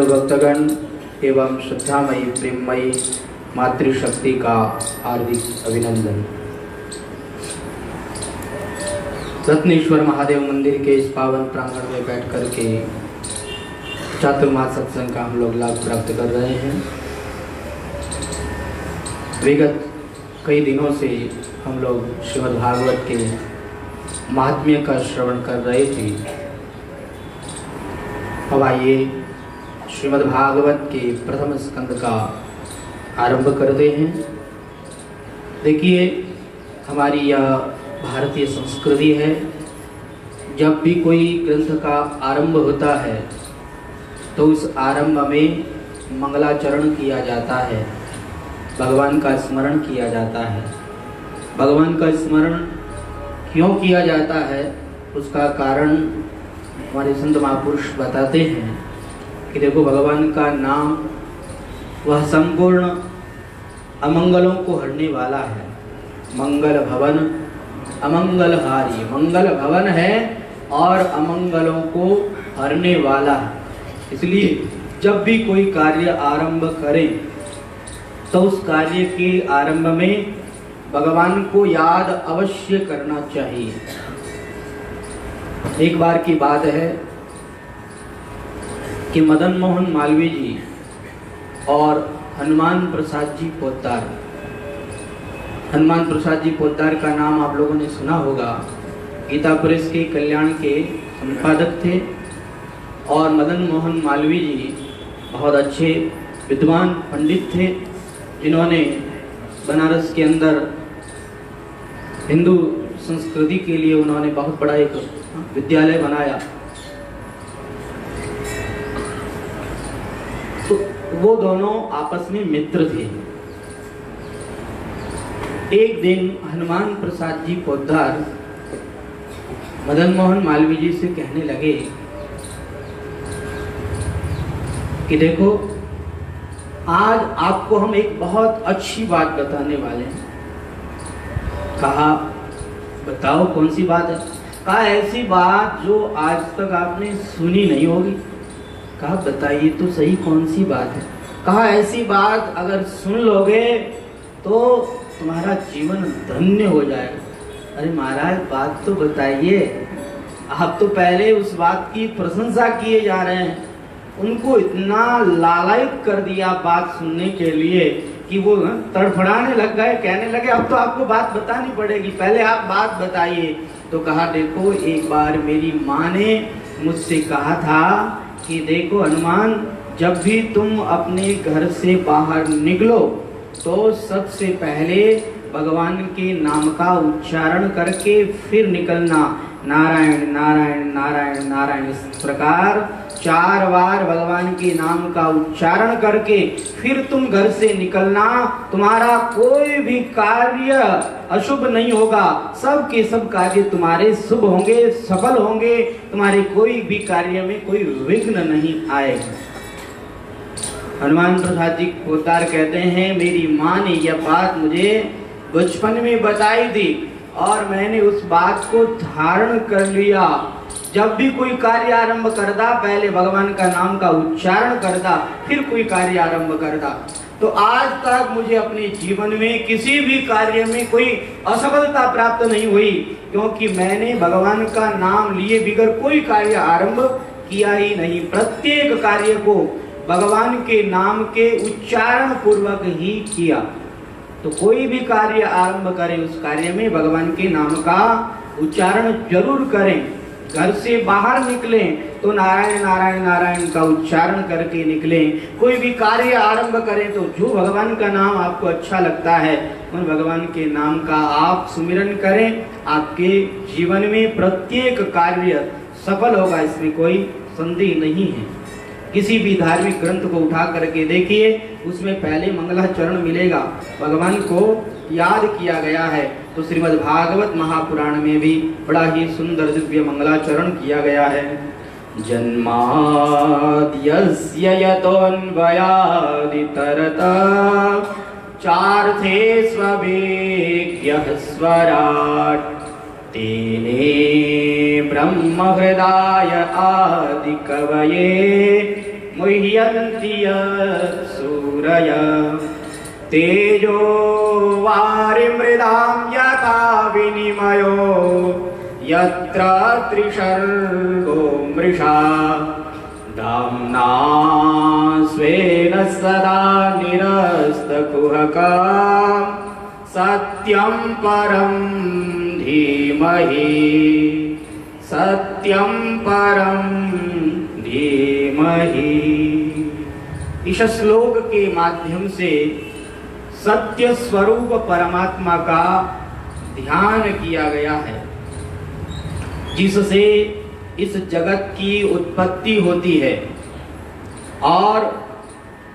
भक्तगण एवं श्रद्धामयी प्रेममयी मातृशक्ति का हार्दिक अभिनंदन। रत्नेश्वर महादेव मंदिर के इस पावन प्रांगण में बैठ कर के चातुर्मास सत्संग का हम लोग लाभ प्राप्त कर रहे हैं। विगत कई दिनों से हम लोग श्रीमद् भागवत के महात्म्य का श्रवण कर रहे थे। अब आइए श्रीमद् भागवत के प्रथम स्कंद का आरंभ करते हैं। देखिए, हमारी यह भारतीय संस्कृति है, जब भी कोई ग्रंथ का आरंभ होता है तो उस आरंभ में मंगलाचरण किया जाता है, भगवान का स्मरण किया जाता है। भगवान का स्मरण क्यों किया जाता है, उसका कारण हमारे संत महापुरुष बताते हैं कि देखो, भगवान का नाम वह संपूर्ण अमंगलों को हरने वाला है। मंगल भवन अमंगलहारी, मंगल भवन है और अमंगलों को हरने वाला है। इसलिए जब भी कोई कार्य आरंभ करें तो उस कार्य के आरंभ में भगवान को याद अवश्य करना चाहिए। एक बार की बात है कि मदन मोहन मालवीय जी और हनुमान प्रसाद जी पोद्दार, हनुमान प्रसाद जी पोद्दार का नाम आप लोगों ने सुना होगा, गीता प्रेस के कल्याण के संपादक थे। और मदन मोहन मालवीय जी बहुत अच्छे विद्वान पंडित थे, जिन्होंने बनारस के अंदर हिंदू संस्कृति के लिए उन्होंने बहुत बड़ा एक विद्यालय बनाया। तो वो दोनों आपस में मित्र थे। एक दिन हनुमान प्रसाद जी पोद्दार मदन मोहन मालवीय जी से कहने लगे कि देखो, आज आपको हम एक बहुत अच्छी बात बताने वाले हैं। कहा, बताओ कौन सी बात है? कहा, ऐसी बात जो आज तक आपने सुनी नहीं होगी। कहा, बताइए तो सही कौन सी बात है? कहा, ऐसी बात अगर सुन लोगे तो तुम्हारा जीवन धन्य हो जाएगा। अरे महाराज, बात तो बताइए। आप तो पहले उस बात की प्रशंसा किए जा रहे हैं। उनको इतना लालायित कर दिया बात सुनने के लिए कि वो तड़फड़ाने लग गए, कहने लगे अब तो आपको बात बतानी पड़ेगी, पहले आप बात बताइए। तो कहा, देखो, एक बार मेरी माँ ने मुझसे कहा था कि देखो हनुमान, जब भी तुम अपने घर से बाहर निकलो तो सबसे पहले भगवान के नाम का उच्चारण करके फिर निकलना। नारायण नारायण नारायण नारायण, इस प्रकार 4 बार भगवान के नाम का उच्चारण करके फिर तुम घर से निकलना। तुम्हारा कोई भी कार्य अशुभ नहीं होगा, सब के सब कार्य तुम्हारे शुभ होंगे, सफल होंगे। तुम्हारे कोई भी कार्य में कोई विघ्न नहीं आएगा। हनुमान प्रसाद जी पोद्दार कहते हैं, मेरी माँ ने यह बात मुझे बचपन में बताई थी और मैंने उस बात को धारण कर लिया। जब भी कोई कार्य आरंभ करता, पहले भगवान का नाम का उच्चारण करता, फिर कोई कार्य आरंभ करता। तो आज तक मुझे अपने जीवन में किसी भी कार्य में कोई असफलता प्राप्त नहीं हुई, क्योंकि मैंने भगवान का नाम लिए बिगर कोई कार्य आरंभ किया ही नहीं। प्रत्येक कार्य को भगवान के नाम के उच्चारण पूर्वक ही किया। तो कोई भी कार्य आरंभ करें, उस कार्य में भगवान के नाम का उच्चारण जरूर करें। घर से बाहर निकलें तो नारायण नारायण नारायण का उच्चारण करके निकलें। कोई भी कार्य आरंभ करें तो जो भगवान का नाम आपको अच्छा लगता है, उन भगवान के नाम का आप सुमिरन करें। आपके जीवन में प्रत्येक कार्य सफल होगा, इसमें कोई संदेह नहीं है। किसी भी धार्मिक ग्रंथ को उठा करके देखिए, उसमें पहले मंगलाचरण मिलेगा, भगवान को याद किया गया है। तो श्रीमद् भागवत महापुराण में भी बड़ा ही सुंदर दिव्य मंगलाचरण किया गया है। जन्माद्यस्य यतोऽन्वयादितरतः चार्थे स्ववेद्यः स्वराट् तेने ब्रह्महृदाय आदिकवये मुह्यन्ति सूरय तेजो वारिमृदां यथा विनिमयो यत्र त्रिसर्गो मृषा धाम्ना स्वेन सदा निरस्तकुहका सत्यं परं धीमहि सत्यं परं धीमहि। इस श्लोक के माध्यम से सत्य स्वरूप परमात्मा का ध्यान किया गया है, जिससे इस जगत की उत्पत्ति होती है और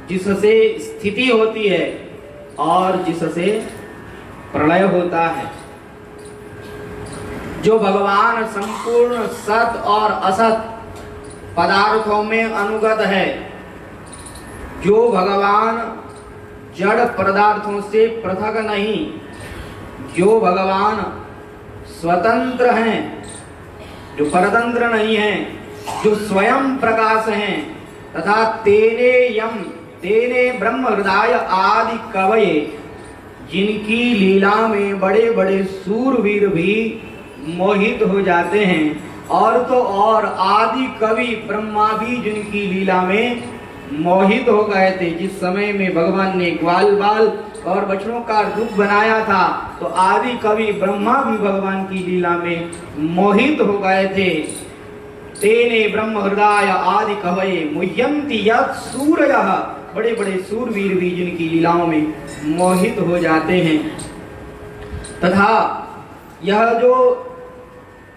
जिससे स्थिति होती है और जिससे प्रलय होता है। जो भगवान संपूर्ण सत और असत पदार्थों में अनुगत है, जो भगवान जड़ पदार्थों से पृथक नहीं, जो भगवान स्वतंत्र हैं, जो परतंत्र नहीं हैं, जो स्वयं प्रकाश हैं, तथा तेने ब्रह्म हृदय आदि कवये, जिनकी लीला में बड़े बड़े सूरवीर भी मोहित हो जाते हैं, और तो और आदि कवि ब्रह्मा भी जिनकी लीला में मोहित हो गए थे। जिस समय में भगवान ने ग्वाल बाल और बछड़ों का रूप बनाया था, तो आदि कवि ब्रह्मा भी भगवान की लीला में मोहित हो गए थे। तेने ब्रह्म हृदय आदि कवये मुह्यन्ति यत् सूरयः, बड़े बड़े सूरवीर भी जिनकी लीलाओं में मोहित हो जाते हैं। तथा यह जो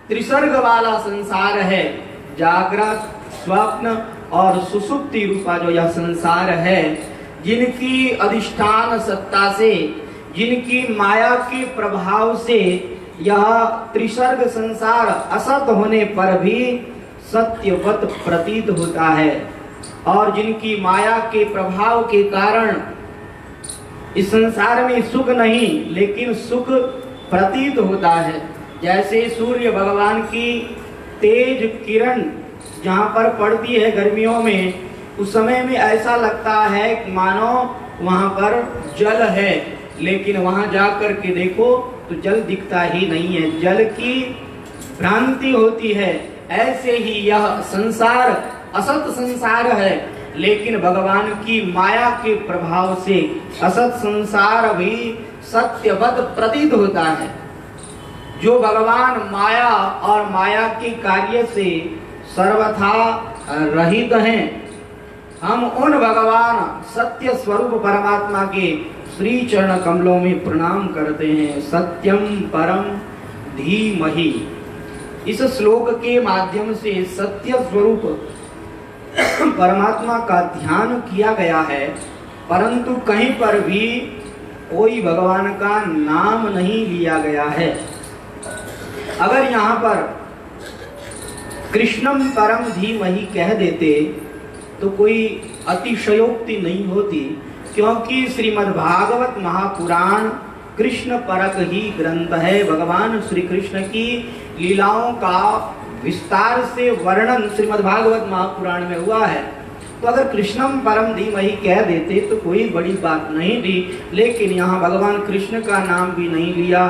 त्रिसर्ग वाला संसार है, जागृत स्वप्न और सुषुप्ति रूपा जो यह संसार है, जिनकी अधिष्ठान सत्ता से, जिनकी माया के प्रभाव से यह त्रिसर्ग संसार असत होने पर भी सत्यवत प्रतीत होता है, और जिनकी माया के प्रभाव के कारण इस संसार में सुख नहीं लेकिन सुख प्रतीत होता है। जैसे सूर्य भगवान की तेज किरण जहाँ पर पड़ती है गर्मियों में, उस समय में ऐसा लगता है मानो वहाँ पर जल है, लेकिन वहाँ जा कर के देखो तो जल दिखता ही नहीं है, जल की भ्रांति होती है। ऐसे ही यह संसार असत संसार है, लेकिन भगवान की माया के प्रभाव से असत संसार भी सत्यवत प्रतीत होता है। जो भगवान माया और माया के कार्य से सर्वथा रहित हैं, हम उन भगवान सत्य स्वरूप परमात्मा के श्री चरण कमलों में प्रणाम करते हैं। सत्यम परम धीमहि। इस श्लोक के माध्यम से सत्य स्वरूप परमात्मा का ध्यान किया गया है, परंतु कहीं पर भी कोई भगवान का नाम नहीं लिया गया है। अगर यहाँ पर कृष्णम परम धीमहि कह देते तो कोई अतिशयोक्ति नहीं होती, क्योंकि श्रीमद् भागवत महापुराण कृष्ण परक ही ग्रंथ है। भगवान श्री कृष्ण की लीलाओं का विस्तार से वर्णन श्रीमद् भागवत महापुराण में हुआ है। तो अगर कृष्णम परम धीमहि कह देते तो कोई बड़ी बात नहीं थी, लेकिन यहाँ भगवान कृष्ण का नाम भी नहीं लिया,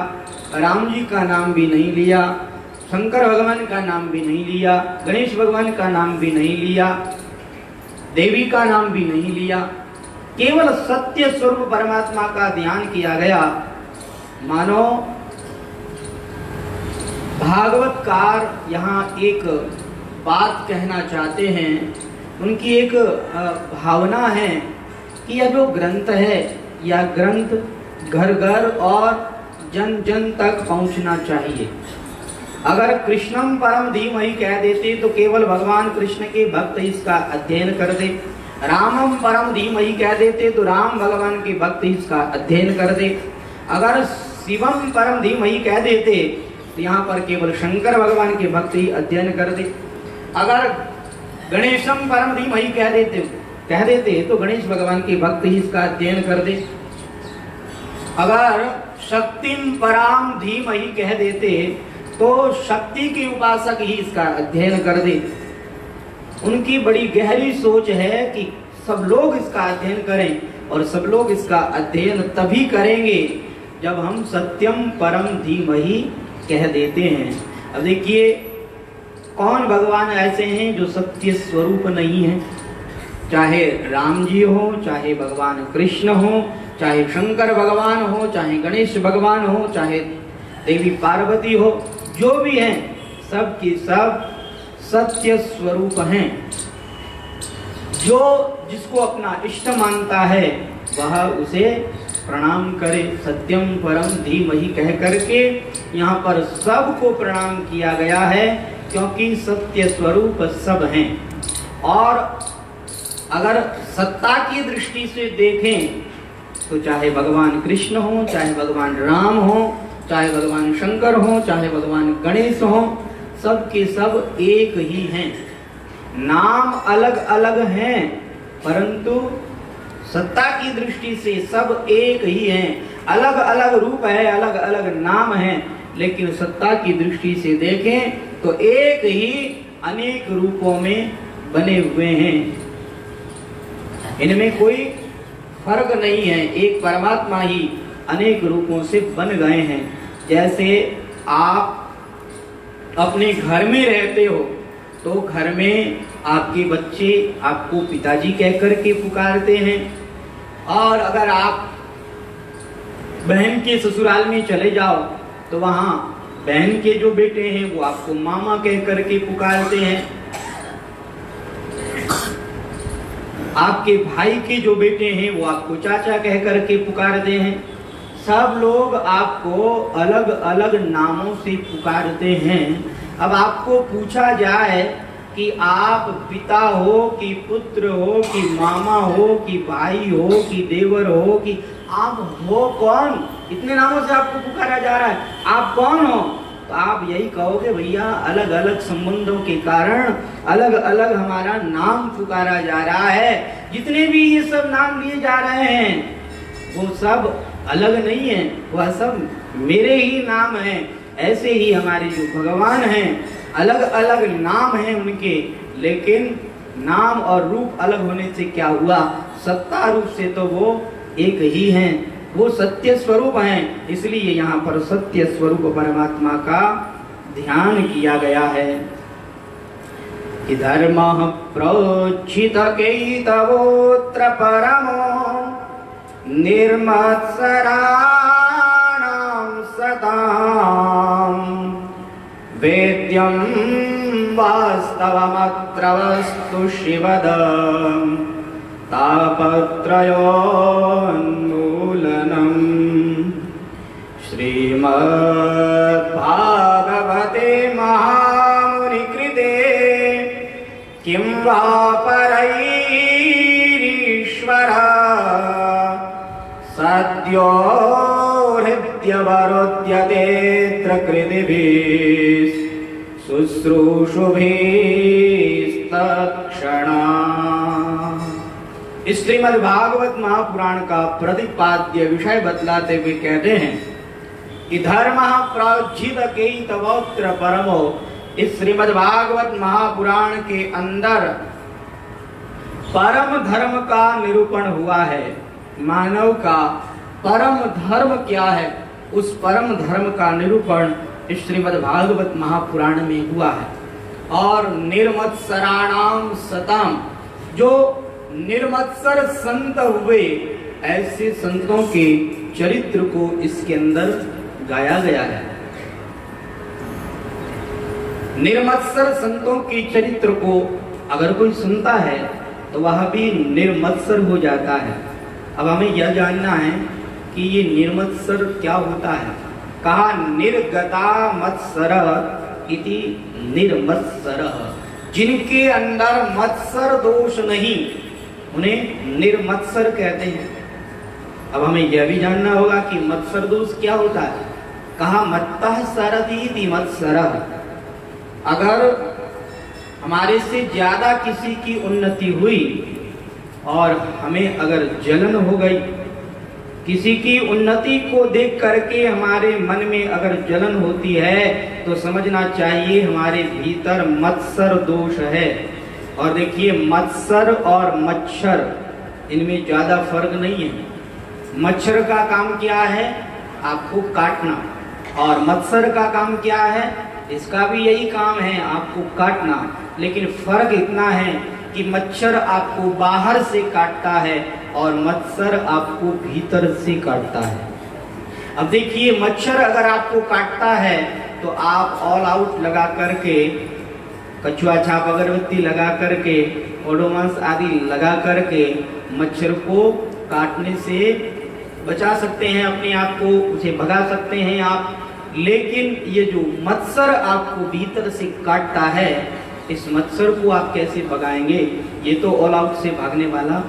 राम जी का नाम भी नहीं लिया, शंकर भगवान का नाम भी नहीं लिया, गणेश भगवान का नाम भी नहीं लिया, देवी का नाम भी नहीं लिया, केवल सत्य स्वरूप परमात्मा का ध्यान किया गया। मानो भागवतकार यहाँ एक बात कहना चाहते हैं, उनकी एक भावना है कि यह जो ग्रंथ है, यह ग्रंथ घर घर और जन जन तक पहुंचना चाहिए। अगर कृष्णम परम धीमहि कह देते तो केवल भगवान कृष्ण के भक्त इसका अध्ययन कर दे, रामम परम धीमहि कह देते तो राम भगवान के भक्त इसका अध्ययन कर दे, अगर शिवम परम धीमहि कह देते तो यहाँ पर केवल शंकर भगवान के भक्त ही अध्ययन कर दे, अगर गणेशम परम धीमहि कह देते तो गणेश भगवान के भक्त ही इसका अध्ययन कर दे, अगर शक्तिम पराम धीमहि कह देते तो शक्ति के उपासक ही इसका अध्ययन कर दे, उनकी बड़ी गहरी सोच है कि सब लोग इसका अध्ययन करें, और सब लोग इसका अध्ययन तभी करेंगे जब हम सत्यम परम धीमहि कह देते हैं। अब देखिए, कौन भगवान ऐसे हैं जो सत्य स्वरूप नहीं है? चाहे राम जी हो, चाहे भगवान कृष्ण हो, चाहे शंकर भगवान हो, चाहे गणेश भगवान हो, चाहे देवी पार्वती हो, जो भी हैं सब की सब सत्य स्वरूप हैं। जो जिसको अपना इष्ट मानता है वह उसे प्रणाम करे। सत्यम परम धीमहि कह करके यहाँ पर सबको प्रणाम किया गया है, क्योंकि सत्य स्वरूप सब हैं। और अगर सत्ता की दृष्टि से देखें तो चाहे भगवान कृष्ण हो, चाहे भगवान राम हो, चाहे भगवान शंकर हो, चाहे भगवान गणेश हो, सब के सब एक ही हैं। नाम अलग अलग हैं, परंतु सत्ता की दृष्टि से सब एक ही हैं। अलग अलग रूप है, अलग अलग नाम है, लेकिन सत्ता की दृष्टि से देखें तो एक ही अनेक रूपों में बने हुए हैं। इनमें कोई फर्क नहीं है, एक परमात्मा ही अनेक रूपों से बन गए हैं। जैसे आप अपने घर में रहते हो तो घर में आपके बच्चे आपको पिताजी कह कर के पुकारते हैं, और अगर आप बहन के ससुराल में चले जाओ तो वहाँ बहन के जो बेटे हैं वो आपको मामा कह कर के पुकारते हैं। आपके भाई के जो बेटे हैं वो आपको चाचा कह कर के पुकारते हैं। सब लोग आपको अलग अलग नामों से पुकारते हैं। अब आपको पूछा जाए कि आप पिता हो कि पुत्र हो कि मामा हो कि भाई हो कि देवर हो कि आप हो कौन? इतने नामों से आपको पुकारा जा रहा है, आप कौन हो? तो आप यही कहोगे भैया अलग अलग संबंधों के कारण अलग अलग हमारा नाम पुकारा जा रहा है। जितने भी ये सब नाम लिए जा रहे हैं वो सब अलग नहीं है, वह सब मेरे ही नाम हैं। ऐसे ही हमारे जो भगवान हैं अलग अलग नाम हैं उनके, लेकिन नाम और रूप अलग होने से क्या हुआ? सत्ता रूप से तो वो एक ही हैं, वो सत्य स्वरूप हैं। इसलिए यहाँ पर सत्य स्वरूप परमात्मा का ध्यान किया गया है। कि धर्मः प्रोज्झित केतवोऽत्र परमो निर्मत्सराणां सताम् वेद्यं वास्तवमत्र वस्तु शिवदम् तापत्रयोन्मूलनम् श्रीमद्भागवते महामुनिकृते किं वा परैरीश्वर सद्यो हृद्यवरुध्यतेऽत्र कृतिभिः शुश्रूषुभिस्तत्क्षणा। इस श्रीमद् भागवत महापुराण का प्रतिपाद्य विषय बतलाते हुए कहते हैं कि धर्म प्रोज्झित केतवोऽत्र परमो। इस श्रीमद् भागवत महापुराण के अंदर परम धर्म का निरूपण हुआ है। मानव का परम धर्म क्या है, उस परम धर्म का निरूपण इस श्रीमद् भागवत महापुराण में हुआ है। और निर्मत्सराणाम सताम, जो निर्मत्सर संत हुए ऐसे संतों के चरित्र को इसके अंदर गाया गया है। निर्मत्सर संतों के चरित्र को अगर कोई सुनता है तो वह भी निर्मत्सर हो जाता है। अब हमें यह जानना है कि ये निर्मत्सर क्या होता है। कहा निर्गता मत्सर इति निर्मत्सर, जिनके अंदर मत्सर दोष नहीं उन्हें निर्मत्सर कहते हैं। अब हमें यह भी जानना होगा कि मत्सर दोष क्या होता है। कहा मत्तः सरतीति मत्सरः, अगर हमारे से ज्यादा किसी की उन्नति हुई और हमें अगर जलन हो गई, किसी की उन्नति को देख करके हमारे मन में अगर जलन होती है तो समझना चाहिए हमारे भीतर मत्सर दोष है। और देखिए मत्सर और मच्छर इनमें ज्यादा फर्क नहीं है। मच्छर का काम क्या है? आपको काटना। और मत्सर का काम क्या है? इसका भी यही काम है, आपको काटना। लेकिन फर्क इतना है कि मच्छर आपको बाहर से काटता है और मत्सर आपको भीतर से काटता है। अब देखिए मच्छर अगर आपको काटता है तो आप ऑल आउट लगा करके, कछुआ छाप अगरबत्ती लगा करके, ओडोमॉस आदि लगा करके मच्छर को काटने से बचा सकते हैं, अपने आप को उसे भगा सकते हैं आप। लेकिन ये जो मत्सर आपको भीतर से काटता है, इस मत्सर को आप कैसे भगाएंगे? ये तो ऑल आउट से भागने वाला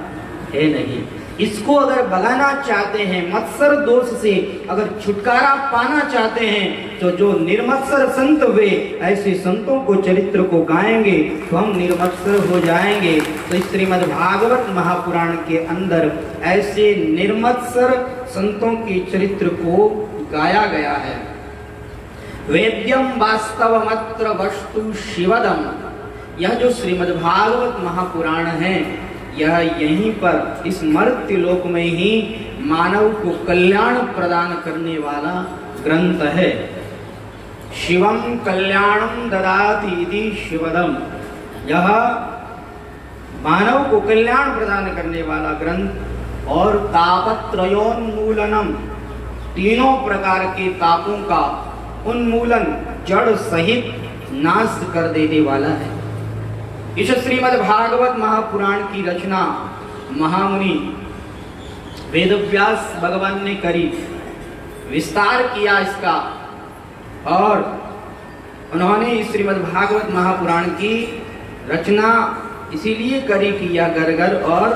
है नहीं। इसको अगर भगाना चाहते हैं, मत्सर दोष से अगर छुटकारा पाना चाहते हैं, तो जो निर्मत्सर संत हुए ऐसे संतों को चरित्र को गाएंगे तो हम निर्मत्सर हो जाएंगे। तो श्रीमद् भागवत महापुराण के अंदर ऐसे निर्मत्सर संतों के चरित्र को गाया गया है। वेद्यम वास्तवमत्र वस्तु शिवदम, यह जो श्रीमद् भागवत महापुराण है, यह यहीं पर इस मर्त्य लोक में ही मानव को कल्याण प्रदान करने वाला ग्रंथ है। शिवम कल्याणम ददाति इति शिवदम, यह मानव को कल्याण प्रदान करने वाला ग्रंथ और तापत्रयोन्मूलनम, तीनों प्रकार के तापों का उन्मूलन, जड़ सहित नाश कर देने वाला है। इस श्रीमद् भागवत महापुराण की रचना महामुनि वेदव्यास भगवान ने करी, विस्तार किया इसका, और उन्होंने इस श्रीमद् भागवत महापुराण की रचना इसीलिए करी कि यह घर घर और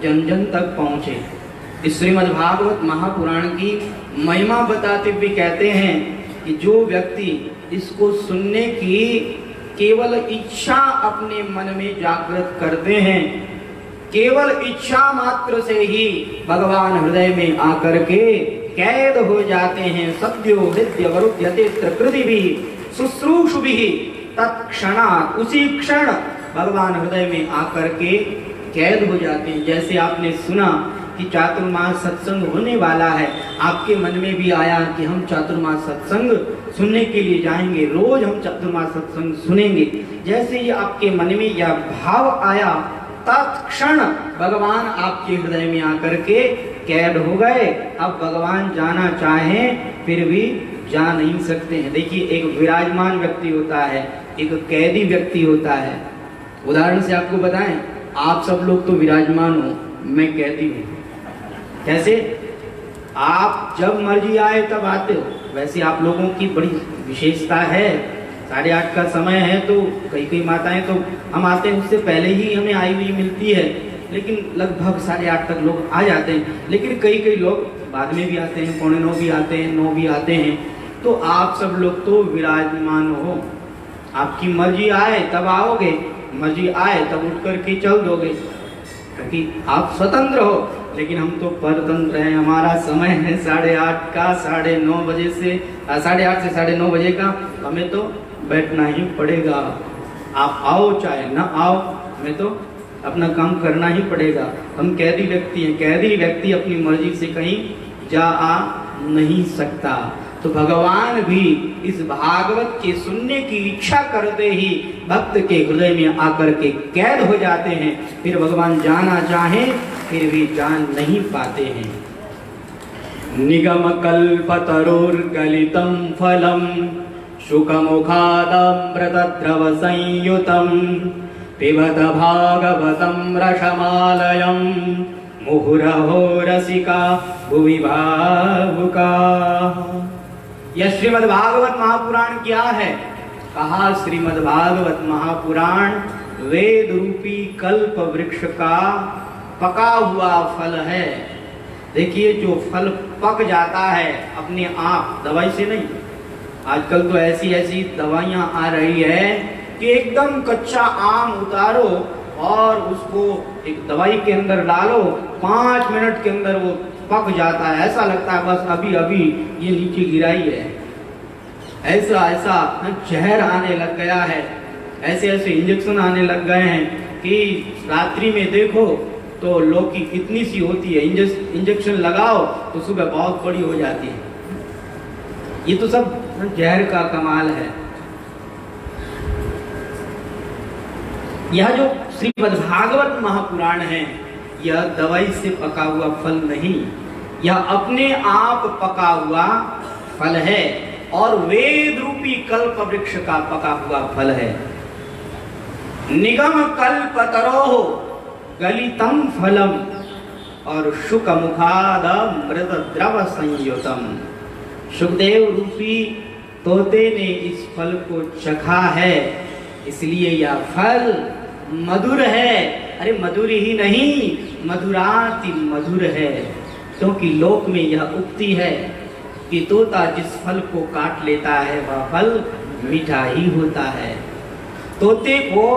जन जन तक पहुंचे। इस श्रीमद् भागवत महापुराण की महिमा बताते हुए कहते हैं कि जो व्यक्ति इसको सुनने की केवल इच्छा अपने मन में जागृत करते हैं, केवल इच्छा मात्र से ही भगवान हृदय में आकर के कैद हो जाते हैं। सद्यो हृदय वरुध्यते प्रकृति भी शुश्रूषु भी तत्क्षणात्, उसी क्षण भगवान हृदय में आकर के कैद हो जाते हैं। जैसे आपने सुना कि चातुर्मास सत्संग होने वाला है, आपके मन में भी आया कि हम चातुर्मास सत्संग सुनने के लिए जाएंगे, रोज हम चातुर्मास सत्संग सुनेंगे। जैसे ही आपके मन में यह भाव आया, तत्क्षण भगवान आपके हृदय में आकर के कैद हो गए। अब भगवान जाना चाहें फिर भी जा नहीं सकते हैं। देखिए एक विराजमान व्यक्ति होता है, एक कैदी व्यक्ति होता है। उदाहरण से आपको बताएं, आप सब लोग तो विराजमान हो, मैं कैदी हूँ। कैसे? आप जब मर्जी आए तब आते हो। वैसे आप लोगों की बड़ी विशेषता है, 8:30 का समय है तो कई माताएं तो हम आते हैं उससे पहले ही हमें आई हुई मिलती है, लेकिन लगभग 8:30 तक लोग आ जाते हैं। लेकिन कई लोग बाद में भी आते हैं, 8:45 भी आते हैं, 9 भी आते हैं। तो आप सब लोग तो विराजमान हो, आपकी मर्जी आए तब आओगे, मर्जी आए तब उठ करके चल दोगे, क्योंकि आप स्वतंत्र हो। लेकिन हम तो परतंत्र हैं। हमारा समय है 8:30 का, 9:30 बजे से 8:30 से 9:30 बजे का, हमें तो बैठना ही पड़ेगा। आप आओ चाहे ना आओ, हमें तो अपना काम करना ही पड़ेगा। हम कैदी व्यक्ति हैं, कैदी व्यक्ति अपनी मर्जी से कहीं जा आ नहीं सकता। तो भगवान भी इस भागवत के सुनने की इच्छा करते ही भक्त के हृदय में आकर के कैद हो जाते हैं। फिर भगवान जाना चाहें फिर भी जान नहीं पाते हैं। निगम कल्पतरुर्गलितं फलं शुकमुखादमृत द्रव संयुतं पिबत भागवतं रसमालयं मुहुरहो रसिका भुवि भावुका। यह श्रीमद् भागवत महापुराण क्या है? कहा श्रीमद् भागवत महापुराण वेद रूपी कल्प वृक्ष का पका हुआ फल है। देखिए जो फल पक जाता है अपने आप, दवाई से नहीं। आजकल तो ऐसी दवाइयां आ रही है कि एकदम कच्चा आम उतारो और उसको एक दवाई के अंदर डालो, 5 मिनट के अंदर वो पक जाता है। ऐसा लगता है बस अभी ये नीचे गिराई है। ऐसा जहर आने लग गया है, ऐसे इंजेक्शन आने लग गए हैं कि रात्रि में देखो तो लौकी कितनी सी होती है, इंजेक्शन लगाओ तो सुबह बहुत बड़ी हो जाती है। ये तो सब जहर का कमाल है। यह जो श्रीमद्भागवत महापुराण है, यह दवाई से पका हुआ फल नहीं, यह अपने आप पका हुआ फल है और वेद रूपी कल्प वृक्ष का पका हुआ फल है। निगम कल्पतरोः गलितम फलम और शुक मुखाद मृत द्रव संयुतम। सुखदेव रूपी तोते ने इस फल को चखा है, इसलिए यह फल मधुर है। अरे मधुर ही नहीं, मधुराति मधुर है, क्योंकि लोक में यह उक्ति है कि तोता जिस फल को काट लेता है वह फल मीठा ही होता है। तोते को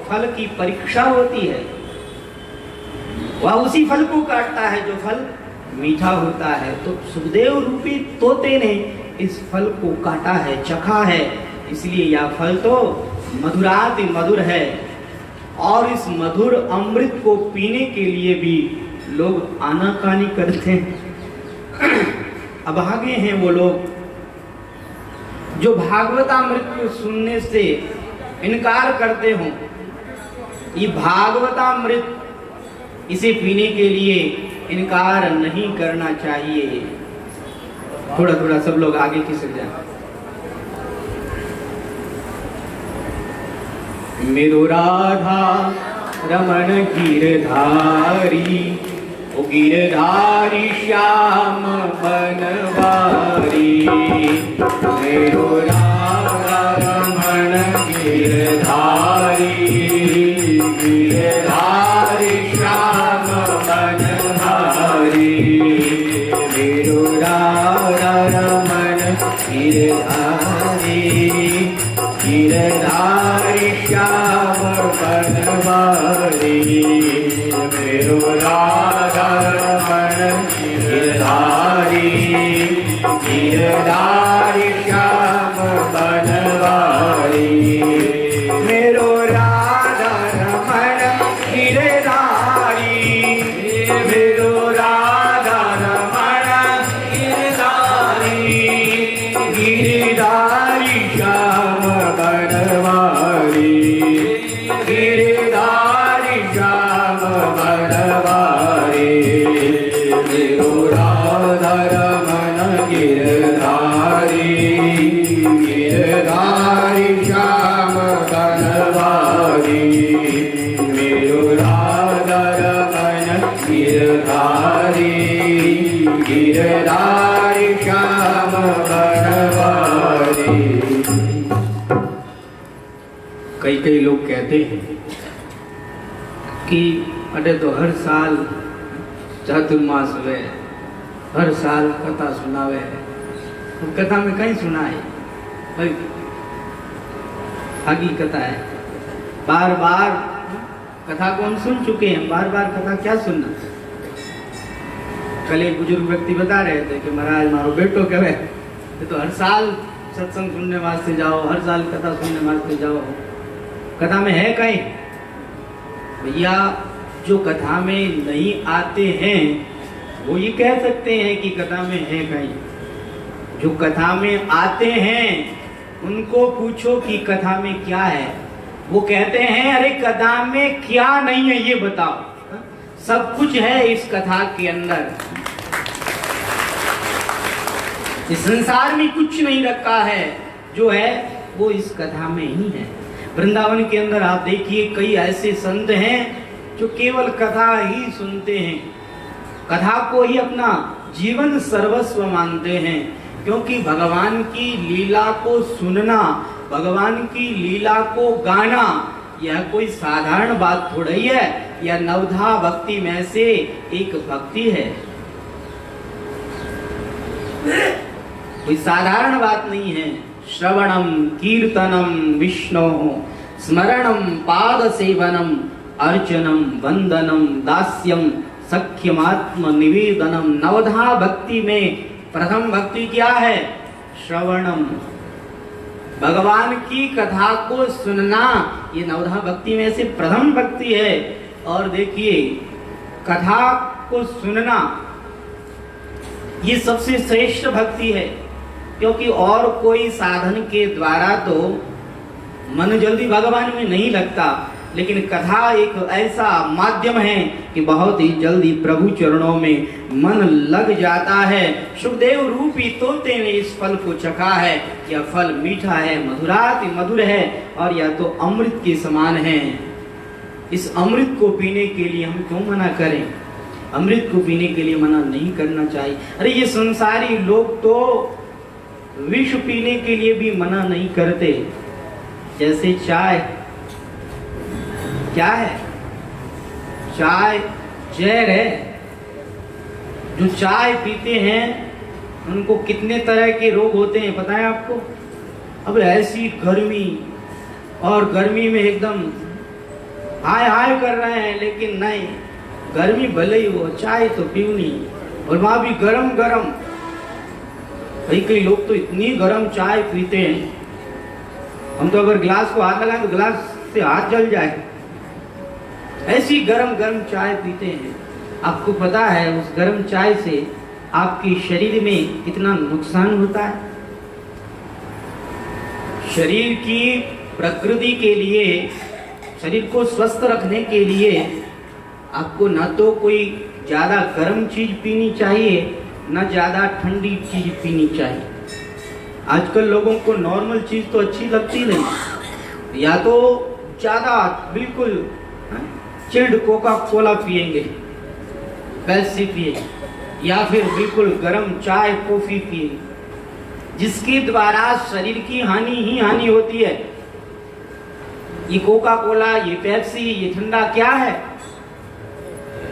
फल की परीक्षा होती है, वह उसी फल को काटता है जो फल मीठा होता है। तो सुखदेव रूपी तोते ने इस फल को काटा है, चखा है, इसलिए यह फल तो मधुराति मधुर है। और इस मधुर अमृत को पीने के लिए भी लोग आनाकानी करते हैं। अब आगे हैं वो लोग जो भागवतामृत को सुनने से इनकार करते हो। ये भागवतामृत, इसे पीने के लिए इनकार नहीं करना चाहिए। थोड़ा थोड़ा सब लोग आगे खिसक जाए। मेरो राधा रमण गिरधारी, ओ गिरधारी श्याम बनवारी। मेरो राधा रमण गिरधारी, गिरधारी श्याम बनवारी। मेरो राधा रमण गिरधारी, गिरधारी श्याम बनवारी। मेरो राधा रमण गिरधारी, गिरधारी श्याम बनवारी। मेरो राधा रमण गिरधारी, मेरो राधा रमण गिरधारी, गिरधारी श्याम बनवारी, गिरधारी श्याम बनवारी। मेरो राधा रमण गिरधारी, गिरधारी श्याम बनवारी। मेरो राधा रमण गिरधारी, गिरधारी श्याम बनवारी। कई लोग कहते हैं कि अरे तो हर साल चातुर्मास हुए, हर साल कथा सुनावे है। तो कथा में कहीं सुना है भाई, आगे कथा है। बार बार कथा को हम सुन चुके हैं, बार बार कथा क्या सुनना। कल एक बुजुर्ग व्यक्ति बता रहे थे कि महाराज मारो बेटो कहे तो हर साल सत्संग सुनने वास्ते जाओ, हर साल कथा सुनने वास्ते जाओ। कथा में है कहीं भैया? जो कथा में नहीं आते हैं वो ये कह सकते हैं कि कथा में है कहीं। जो कथा में आते हैं उनको पूछो कि कथा में क्या है, वो कहते हैं अरे कथा में क्या नहीं है ये बताओ, सब कुछ है इस कथा के अंदर। इस संसार में कुछ नहीं रखा है, जो है वो इस कथा में ही है। वृंदावन के अंदर आप देखिए कई ऐसे संत हैं जो केवल कथा ही सुनते हैं, कथा को ही अपना जीवन सर्वस्व मानते हैं। क्योंकि भगवान की लीला को सुनना, भगवान की लीला को गाना, यह कोई साधारण बात थोड़ी है। यह नवधा भक्ति में से एक भक्ति है, कोई साधारण बात नहीं है। श्रवणम कीर्तनम विष्णोः स्मरणम पाद सेवनम अर्चनम वंदनम दास्यम सख्यमात्म निवेदनम। नवधा भक्ति में प्रथम भक्ति क्या है? श्रवणम, भगवान की कथा को सुनना, ये नवधा भक्ति में से प्रथम भक्ति है। और देखिए, कथा को सुनना ये सबसे श्रेष्ठ भक्ति है, क्योंकि और कोई साधन के द्वारा तो मन जल्दी भगवान में नहीं लगता, लेकिन कथा एक ऐसा माध्यम है कि बहुत ही जल्दी प्रभु चरणों में मन लग जाता है। सुखदेव रूपी तोते ने इस फल को चखा है, यह फल मीठा है, मधुराति मधुर है, और यह तो अमृत के समान है। इस अमृत को पीने के लिए हम क्यों मना करें? अमृत को पीने के लिए मना नहीं करना चाहिए। अरे ये संसारी लोग तो विष पीने के लिए भी मना नहीं करते। जैसे चाय, क्या है? चाय जहर है। जो चाय पीते हैं उनको कितने तरह के रोग होते हैं पता है आपको? अब ऐसी गर्मी, और गर्मी में एकदम हाय हाय कर रहे हैं, लेकिन नहीं, गर्मी भले ही हो, चाय तो पीनी, और वहां भी गरम गरम। भाई कई लोग तो इतनी गरम चाय पीते हैं, हम तो अगर गिलास को हाथ लगाएं तो गिलास से हाथ जल जाए, ऐसी गरम गरम चाय पीते हैं। आपको पता है उस गरम चाय से आपके शरीर में कितना नुकसान होता है? शरीर की प्रकृति के लिए, शरीर को स्वस्थ रखने के लिए आपको ना तो कोई ज्यादा गर्म चीज पीनी चाहिए, ना ज्यादा ठंडी चीज पीनी चाहिए। आजकल लोगों को नॉर्मल चीज तो अच्छी लगती नहीं, या तो ज्यादा बिल्कुल चिल्ड कोका कोला पिएंगे, पेप्सी पिएंगे, या फिर बिल्कुल गर्म चाय कॉफी पिएंगे, जिसके द्वारा शरीर की हानि ही हानि होती है। ये कोका कोला, ये पेप्सी, ये ठंडा क्या है?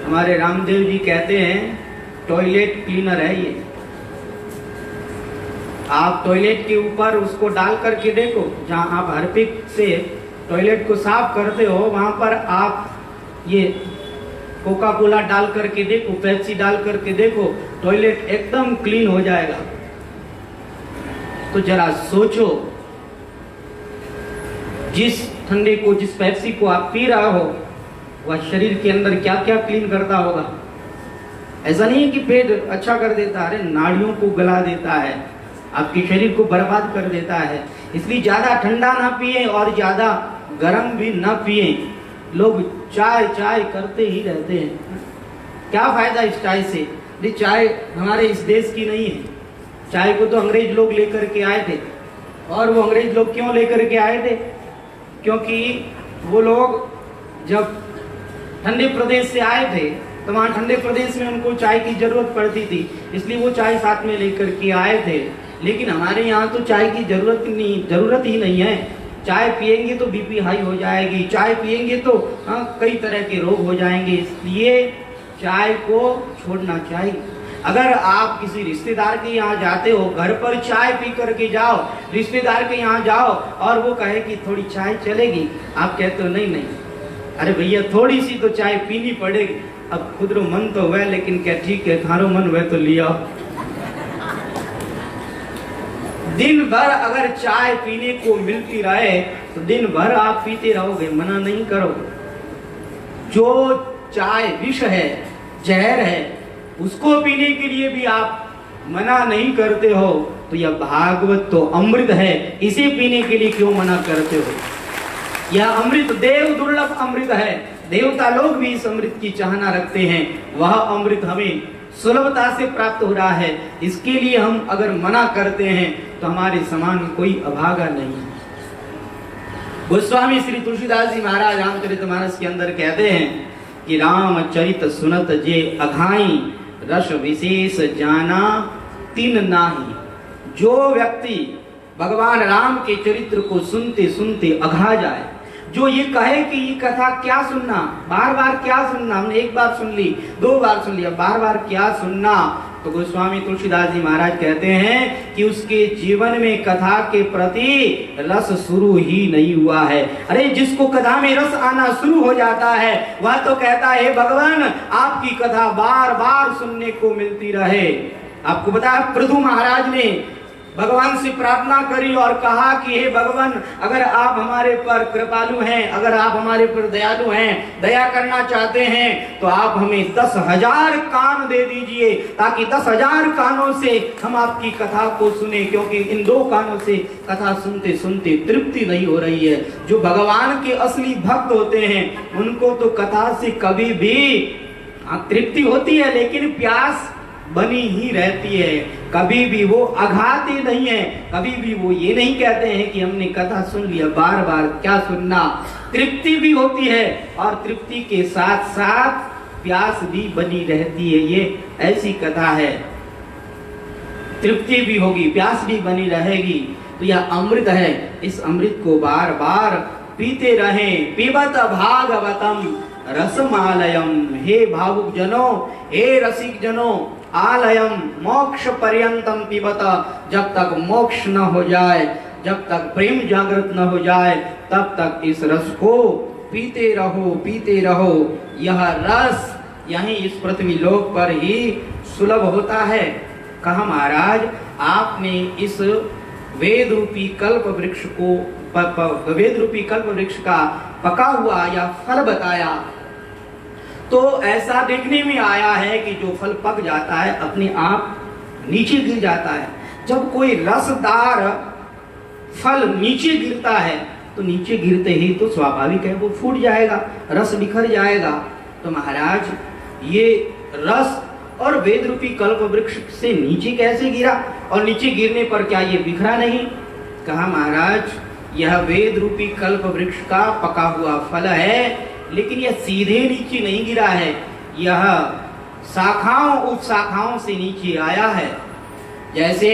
हमारे रामदेव जी कहते हैं टॉयलेट क्लीनर है ये। आप टॉयलेट के ऊपर उसको डाल करके देखो, जहां आप हार्पिक से टॉयलेट को साफ करते हो, वहां पर आप ये कोका कोला डाल करके देखो, पेप्सी डाल करके देखो, टॉयलेट एकदम क्लीन हो जाएगा। तो जरा सोचो, जिस ठंडे को, जिस पेप्सी को आप पी रहा हो, वह शरीर के अंदर क्या क्या क्लीन करता होगा। ऐसा नहीं है कि पेट अच्छा कर देता है, अरे नाड़ियों को गला देता है, आपके शरीर को बर्बाद कर देता है। इसलिए ज्यादा ठंडा ना पिए और ज्यादा गर्म भी ना पिए। लोग चाय चाय करते ही रहते हैं, क्या फायदा इस चाय से? ये चाय हमारे इस देश की नहीं है। चाय को तो अंग्रेज लोग लेकर के आए थे, और वो अंग्रेज लोग क्यों लेकर के आए थे? क्योंकि वो लोग जब ठंडे प्रदेश से आए थे तो वहाँ ठंडे प्रदेश में उनको चाय की जरूरत पड़ती थी, इसलिए वो चाय साथ में लेकर के आए थे। लेकिन हमारे यहाँ तो चाय की जरूरत ही नहीं है। चाय पिएंगे तो बीपी हाई हो जाएगी, चाय पिएंगे तो कई तरह के रोग हो जाएंगे। इसलिए चाय को छोड़ना चाहिए। अगर आप किसी रिश्तेदार के यहाँ जाते हो, घर पर चाय पी करके जाओ, रिश्तेदार के यहाँ जाओ और वो कहे कि थोड़ी चाय चलेगी, आप कहते हो नहीं नहीं, अरे भैया थोड़ी सी तो चाय पीनी पड़ेगी। अब खुद रो मन तो हुआ, लेकिन क्या ठीक है, थारो मन हुआ तो लिया। दिन भर अगर चाय पीने को मिलती रहे तो दिन भर आप पीते रहोगे, मना नहीं करो। जो चाय विष है, जहर है, उसको पीने के लिए भी आप मना नहीं करते हो, तो यह भागवत तो अमृत है, इसे पीने के लिए क्यों मना करते हो? यह अमृत देव दुर्लभ अमृत है, देवता लोग भी इस अमृत की चाहना रखते हैं। वह अमृत हमें सुलभता से प्राप्त हो रहा है, इसके लिए हम अगर मना करते हैं तो हमारे समान कोई अभागा नहीं। गोस्वामी श्री तुलसीदास जी महाराज रामचरितमानस के अंदर कहते हैं कि रामचरित सुनत जे अघाई, रस विशेष जाना तीन नाही। जो व्यक्ति भगवान राम के चरित्र को सुनते सुनते अघा जाए, जो ये कहे कि ये कथा क्या सुनना, बार बार क्या सुनना, हमने एक बार सुन ली, दो बार सुन लिया, बार बार क्या सुनना, तो गोस्वामी तुलसीदास जी महाराज कहते हैं कि उसके जीवन में कथा के प्रति रस शुरू ही नहीं हुआ है। अरे जिसको कथा में रस आना शुरू हो जाता है वह तो कहता है भगवान आपकी कथा बार बार सुनने को मिलती रहे। आपको पता है पृथु महाराज ने भगवान से प्रार्थना करी और कहा कि हे भगवान, अगर आप हमारे पर कृपालु हैं, अगर आप हमारे पर दयालु हैं, दया करना चाहते हैं, तो आप हमें 10,000 कान दे दीजिए, ताकि 10,000 कानों से हम आपकी कथा को सुने, क्योंकि इन 2 कानों से कथा सुनते सुनते तृप्ति नहीं हो रही है। जो भगवान के असली भक्त होते हैं उनको तो कथा से कभी भी तृप्ति होती है, लेकिन प्यास बनी ही रहती है। कभी भी वो अघाते नहीं है, कभी भी वो ये नहीं कहते हैं कि हमने कथा सुन लिया, बार बार क्या सुनना। तृप्ति भी होती है और तृप्ति के साथ साथ प्यास भी बनी रहती है। ये ऐसी कथा है, तृप्ति भी होगी, प्यास भी बनी रहेगी। तो यह अमृत है, इस अमृत को बार बार पीते रहें। पिबत भागवतम रसमालयम, हे भावुक जनों, हे रसिक जनों, आलयम मोक्ष पर्यंतम पिबत, जब तक मोक्ष न हो जाए, जब तक प्रेम जागृत न हो जाए, तब तक इस रस को पीते रहो, पीते रहो। यह रस यहीं इस पृथ्वी लोक पर ही सुलभ होता है। कहा महाराज, आपने इस वेद रूपी कल्प वृक्ष को, वेद रूपी कल्प वृक्ष का पका हुआ या फल बताया, तो ऐसा देखने में आया है कि जो फल पक जाता है अपने आप नीचे गिर जाता है। जब कोई रसदार फल नीचे गिरता है तो नीचे गिरते ही तो स्वाभाविक है वो फूट जाएगा, रस बिखर जाएगा। तो महाराज, ये रस और वेद रूपी कल्प वृक्ष से नीचे कैसे गिरा, और नीचे गिरने पर क्या ये बिखरा नहीं? कहा महाराज, यह वेद रूपी कल्प वृक्ष का पका हुआ फल है, लेकिन यह सीधे नीचे नहीं गिरा है, यह शाखाओं उपशाखाओं से नीचे आया है। जैसे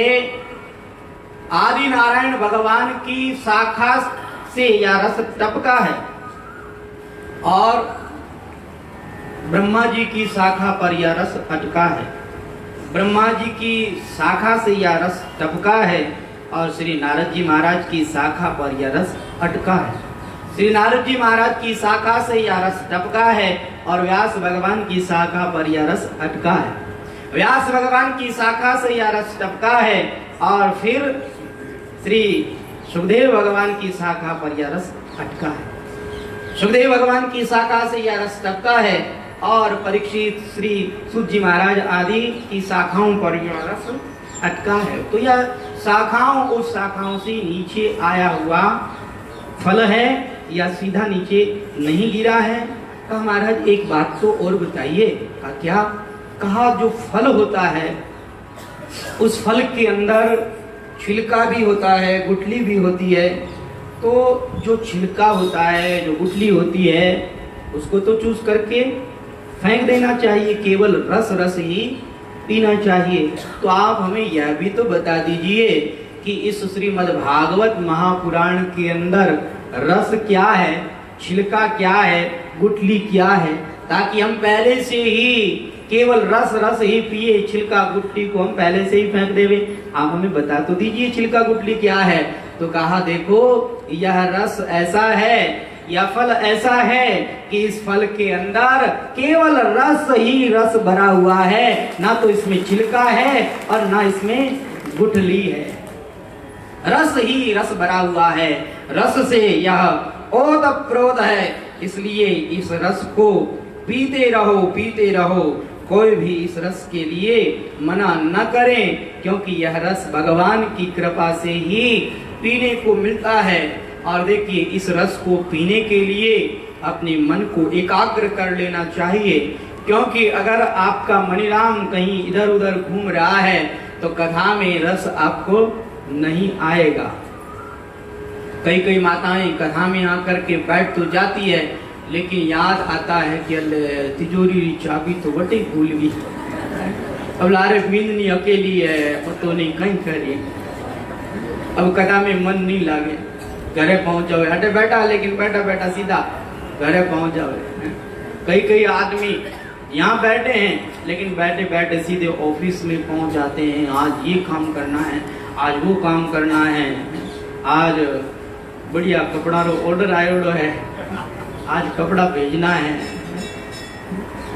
आदि नारायण भगवान की शाखा से यह रस टपका है और ब्रह्मा जी की शाखा पर यह रस अटका है। ब्रह्मा जी की शाखा से यह रस टपका है और श्री नारद जी महाराज की शाखा पर यह रस अटका है। श्री नारद जी महाराज की शाखा से यह रस टपका है और व्यास भगवान की शाखा पर यह रस अटका है। व्यास भगवान की शाखा से यह रस टपका है और फिर श्री सुखदेव भगवान की शाखा पर यह रस अटका है। सुखदेव भगवान की शाखा से यह रस टपका है और परीक्षित श्री सूत जी महाराज आदि की शाखाओं पर यह रस अटका है। तो यह शाखाओं उस शाखाओं से नीचे आया हुआ फल है या सीधा नीचे नहीं गिरा है। तो महाराज एक बात तो और बताइए। क्या? कहा जो फल होता है उस फल के अंदर छिलका भी होता है, गुठली भी होती है। तो जो छिलका होता है, जो गुठली होती है, उसको तो चूस करके फेंक देना चाहिए, केवल रस रस ही पीना चाहिए। तो आप हमें यह भी तो बता दीजिए कि इस श्रीमद् भागवत महापुराण के अंदर रस क्या है, छिलका क्या है, गुठली क्या है, ताकि हम पहले से ही केवल रस रस ही पिए, छिलका गुठली को हम पहले से ही फेंक देवे। आप हमें बता तो दीजिए छिलका गुठली क्या है। तो कहा देखो यह रस ऐसा है, यह फल ऐसा है कि इस फल के अंदर केवल रस ही रस भरा हुआ है, ना तो इसमें छिलका है और ना इसमें गुठली है। रस ही रस भरा हुआ है, रस से यह ओतप्रोत है। इसलिए इस रस को पीते रहो, पीते रहो। कोई भी इस रस के लिए मना न करें, क्योंकि यह रस भगवान की कृपा से ही पीने को मिलता है। और देखिए इस रस को पीने के लिए अपने मन को एकाग्र कर लेना चाहिए, क्योंकि अगर आपका मणिराम कहीं इधर उधर घूम रहा है तो कथा में रस आपको नहीं आएगा। कई कई माताएं कथा में आकर के बैठ तो जाती है, लेकिन याद आता है कि तिजोरी चाबी तो बटे भूल गई, अब लारे बिंदनी अकेली है तो नहीं कहीं करे, अब कथा में मन नहीं लागे, घरे पहुंच जाओ। हटे बैठा, लेकिन बैठा बैठा सीधा घरे पहुंच जाओ। कई कई आदमी यहाँ बैठे हैं, लेकिन बैठे बैठे सीधे ऑफिस में पहुंच जाते हैं। आज ये काम करना है, आज वो काम करना है, आज बढ़िया कपड़ा रो ऑर्डर आयो है, आज कपड़ा भेजना है,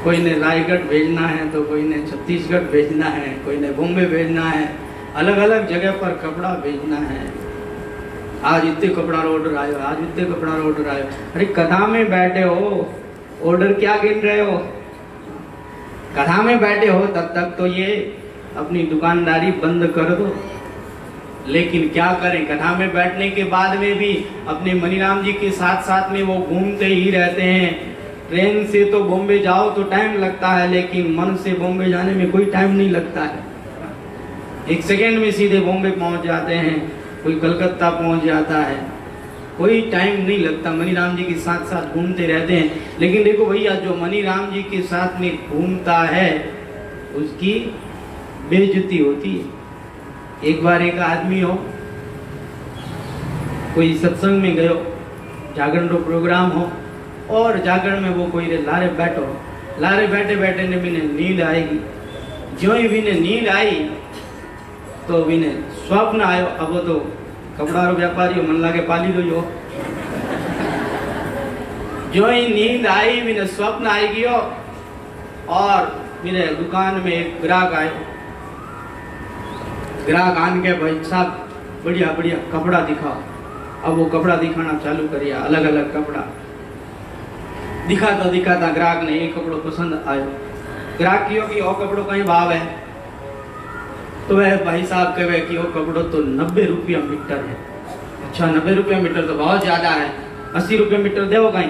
कोई ने रायगढ़ भेजना है तो कोई ने छत्तीसगढ़ भेजना है, कोई ने बॉम्बे भेजना है, अलग अलग जगह पर कपड़ा भेजना है। आज इतने कपड़ा ऑर्डर आयो, आज इतने कपड़ा ऑर्डर आयो। अरे कथा में बैठे हो, ऑर्डर क्या गिन रहे हो? कथा में बैठे हो तब तक तो ये अपनी दुकानदारी बंद कर दो। लेकिन क्या करें, कथा में बैठने के बाद में भी अपने मनीराम जी के साथ साथ में वो घूमते ही रहते हैं। ट्रेन से तो बॉम्बे जाओ तो टाइम लगता है, लेकिन मन से बॉम्बे जाने में कोई टाइम नहीं लगता है। 1 सेकेंड में सीधे बॉम्बे पहुंच जाते हैं, कोई कलकत्ता पहुंच जाता है, कोई टाइम नहीं लगता। मनीराम जी के साथ साथ घूमते रहते हैं। लेकिन देखो भैया, जो मनीराम जी के साथ में घूमता है उसकी बेइज्जती होती है। एक बार एक आदमी हो, कोई सत्संग में गयो, जागरण रो प्रोग्राम हो, और जागरण में वो कोई लारे बैठो, लारे बैठे बैठे ने बिने नींद आएगी। जो ही बिने नींद आई तो बिने स्वप्न आयो। अब वो तो कपड़ा रो व्यापारी हो, मन लागे पाली दो यो। जो ही नींद आई बिने स्वप्न आई गयो, और मेरे दुकान में एक ग्राहक आयो। ग्राहक आन के भाई साहब बढ़िया बढ़िया कपड़ा दिखाओ। अब वो कपड़ा दिखाना चालू करिया, अलग अलग कपड़ा दिखाता दिखाता ग्राहक ने एक कपड़ो पसंद आयो। ग्राहक कियो कि ओ कपड़ो कहीं भाव है? तो वह भाई साहब कहे कि वो कपड़ो तो 90 रुपया मीटर है। अच्छा 90 रुपया मीटर तो बहुत ज्यादा है, 80 रुपया मीटर दे कहीं?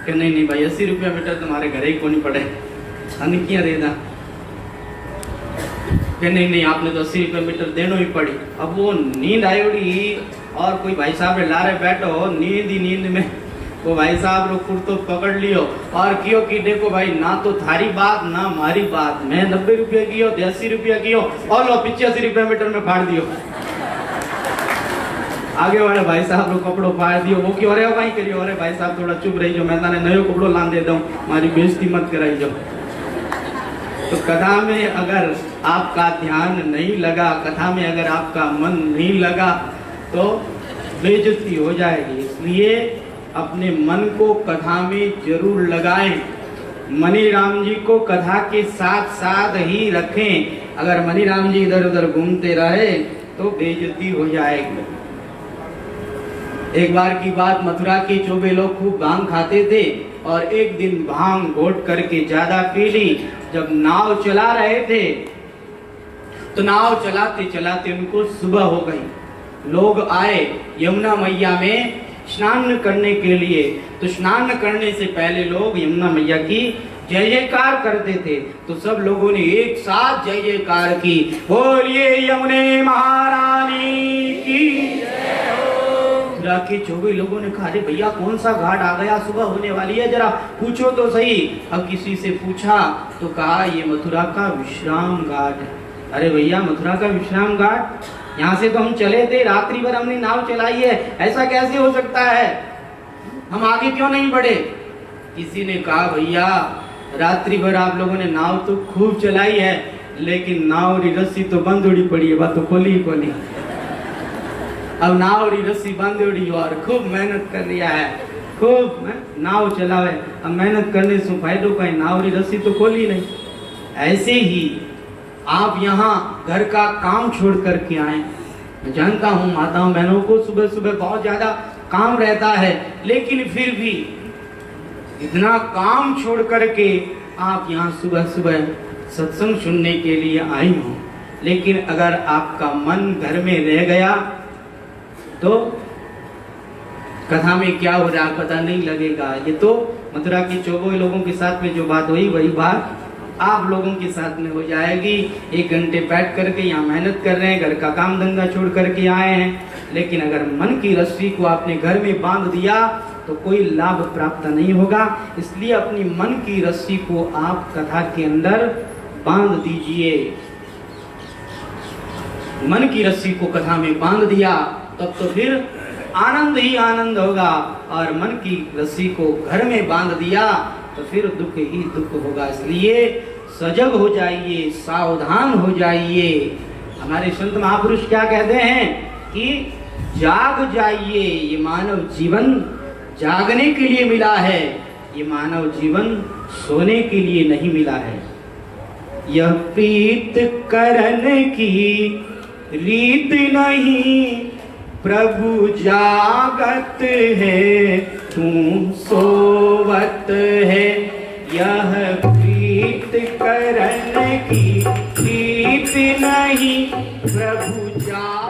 कि नहीं नहीं भाई 80 रुपया मीटर तुम्हारे घर ही को नहीं पड़े, क्या देना? कि नहीं नहीं आपने तो 80 रुपये मीटर देना ही पड़ी। अब वो नींद आई उड़ी, और कोई भाई साहब ला रहे बैठो, नींद ही नींद में वो भाई साहब लोग कुर्तो पकड़ लियो और कियो कि देखो भाई, ना तो थारी बात ना हमारी बात, मैं 90 रुपये कियो 80 रुपया कियो, और लो 85 रुपये मीटर में फाड़ दियो। आगे वाले भाई साहब लोग कपड़ो फाड़ दियो। वो क्यों रहे हो कहीं करियो? अरे भाई साहब थोड़ा चुप रही जो, मैं ताने नयो कपड़ो ला दे दूं, हमारी बेइज्जती मत कराई जो। तो कथा में अगर आपका ध्यान नहीं लगा, कथा में अगर आपका मन नहीं लगा तो बेइज्जती हो जाएगी। इसलिए अपने मन को कथा में जरूर लगाएं। मनीराम जी को कथा के साथ साथ ही रखें। अगर मनीराम जी इधर उधर घूमते रहे तो बेइज्जती हो जाएगी। एक बार की बात, मथुरा के चोबे लोग खूब भांग खाते थे, और एक दिन भांग घोट करके ज्यादा पी ली। जब नाव चला रहे थे तो नाव चलाते चलाते उनको सुबह हो गई। लोग आए यमुना मैया में स्नान करने के लिए। तो स्नान करने से पहले लोग यमुना मैया की जय जयकार करते थे। तो सब लोगों ने एक साथ जय जयकार की, बोलिए यमुने महारानी की। के 24 लोगों ने कहा, अरे भैया कौन सा घाट आ गया, सुबह होने वाली है, जरा पूछो तो सही। अब किसी से पूछा तो कहा ये मथुरा का विश्राम घाट है। अरे भैया मथुरा का विश्राम घाट, यहाँ से तो हम चले थे, रात्रि भर हमने नाव चलाई है, ऐसा कैसे हो सकता है, हम आगे क्यों नहीं बढ़े? किसी ने कहा भैया रात्रि भर आप लोगों ने नाव तो खूब चलाई है, लेकिन नाव की रस्सी तो बंद उड़ी पड़ी है, बात तो खोली ही खोली। अब नाव की रस्सी बंद उड़ी और खूब मेहनत कर लिया है, खूब नाव चलावे। अब मेहनत करने से फायदो का, नाव की रस्सी तो खोली नहीं। ऐसे ही आप यहाँ घर का काम छोड़ करके आए। मैं जानता हूँ माताओं बहनों को सुबह सुबह बहुत ज्यादा काम रहता है, लेकिन फिर भी इतना काम छोड़ करके आप यहाँ सुबह सुबह सत्संग सुनने के लिए आई हो। लेकिन अगर आपका मन घर में रह गया तो कथा में क्या हो रहा है पता नहीं लगेगा। ये तो मथुरा के 24 लोगों के साथ में जो बात हुई वही बात आप लोगों के साथ में हो जाएगी। 1 घंटे बैठ करके यहाँ मेहनत कर रहे हैं, घर का काम धंधा छोड़ करके आए हैं, लेकिन अगर मन की रस्सी को आपने घर में बांध दिया तो कोई लाभ प्राप्त नहीं होगा। इसलिए अपनी मन की रस्सी को आप कथा के अंदर बांध दीजिए। मन की रस्सी को कथा में बांध दिया तब तो फिर आनंद ही आनंद होगा, और मन की रस्सी को घर में बांध दिया तो फिर दुख ही दुख होगा। इसलिए सजग हो जाइए, सावधान हो जाइए। हमारे संत महापुरुष क्या कहते हैं कि जाग जाइए, ये मानव जीवन जागने के लिए मिला है, ये मानव जीवन सोने के लिए नहीं मिला है। यह प्रीत करन की रीत नहीं प्रभु जागत है, तू सोवत है। यह प्रीत करन की रीत नहीं प्रभु जागत